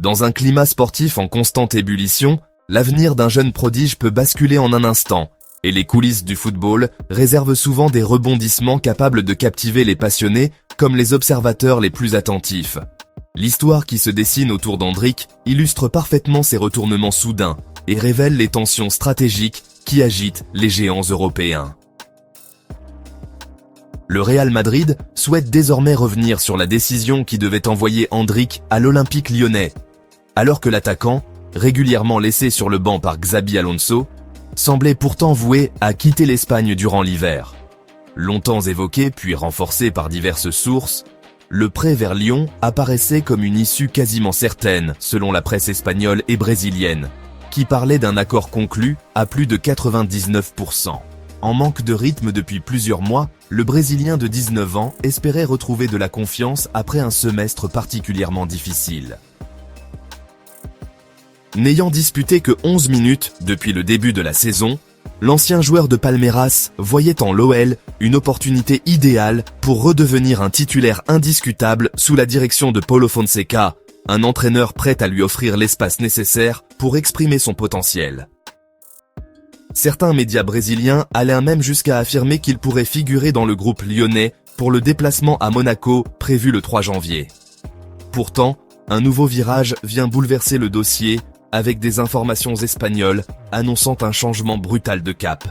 Dans un climat sportif en constante ébullition, l'avenir d'un jeune prodige peut basculer en un instant, et les coulisses du football réservent souvent des rebondissements capables de captiver les passionnés comme les observateurs les plus attentifs. L'histoire qui se dessine autour d'Endrick illustre parfaitement ces retournements soudains et révèle les tensions stratégiques qui agitent les géants européens. Le Real Madrid souhaite désormais revenir sur la décision qui devait envoyer Endrick à l'Olympique lyonnais, alors que l'attaquant, régulièrement laissé sur le banc par Xabi Alonso, semblait pourtant voué à quitter l'Espagne durant l'hiver. Longtemps évoqué puis renforcé par diverses sources, le prêt vers Lyon apparaissait comme une issue quasiment certaine selon la presse espagnole et brésilienne, qui parlait d'un accord conclu à plus de 99%. En manque de rythme depuis plusieurs mois, le Brésilien de 19 ans espérait retrouver de la confiance après un semestre particulièrement difficile. N'ayant disputé que 11 minutes depuis le début de la saison, l'ancien joueur de Palmeiras voyait en l'OL une opportunité idéale pour redevenir un titulaire indiscutable sous la direction de Paulo Fonseca, un entraîneur prêt à lui offrir l'espace nécessaire pour exprimer son potentiel. Certains médias brésiliens allaient même jusqu'à affirmer qu'il pourrait figurer dans le groupe lyonnais pour le déplacement à Monaco prévu le 3 janvier. Pourtant, un nouveau virage vient bouleverser le dossier avec des informations espagnoles annonçant un changement brutal de cap.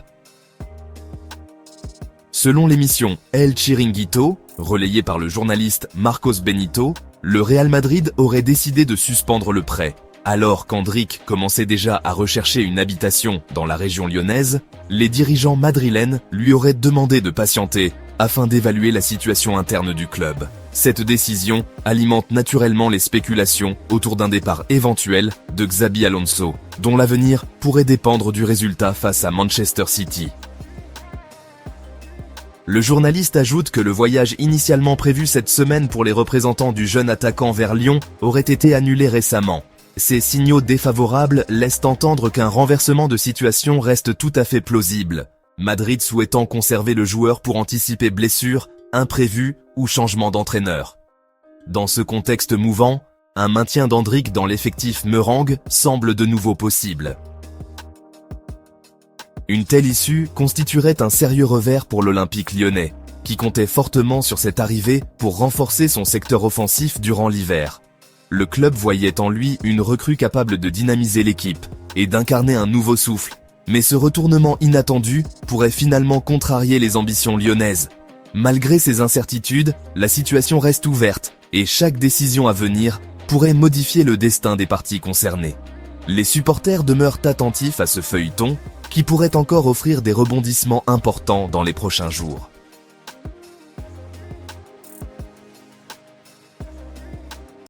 Selon l'émission El Chiringuito, relayée par le journaliste Marcos Benito, le Real Madrid aurait décidé de suspendre le prêt. Alors qu'Endrick commençait déjà à rechercher une habitation dans la région lyonnaise, les dirigeants madrilènes lui auraient demandé de patienter afin d'évaluer la situation interne du club. Cette décision alimente naturellement les spéculations autour d'un départ éventuel de Xabi Alonso, dont l'avenir pourrait dépendre du résultat face à Manchester City. Le journaliste ajoute que le voyage initialement prévu cette semaine pour les représentants du jeune attaquant vers Lyon aurait été annulé récemment. Ces signaux défavorables laissent entendre qu'un renversement de situation reste tout à fait plausible, Madrid souhaitant conserver le joueur pour anticiper blessures, imprévus ou changement d'entraîneur. Dans ce contexte mouvant, un maintien d'Endrick dans l'effectif merengue semble de nouveau possible. Une telle issue constituerait un sérieux revers pour l'Olympique lyonnais, qui comptait fortement sur cette arrivée pour renforcer son secteur offensif durant l'hiver. Le club voyait en lui une recrue capable de dynamiser l'équipe et d'incarner un nouveau souffle, mais ce retournement inattendu pourrait finalement contrarier les ambitions lyonnaises. Malgré ces incertitudes, la situation reste ouverte et chaque décision à venir pourrait modifier le destin des parties concernées. Les supporters demeurent attentifs à ce feuilleton qui pourrait encore offrir des rebondissements importants dans les prochains jours.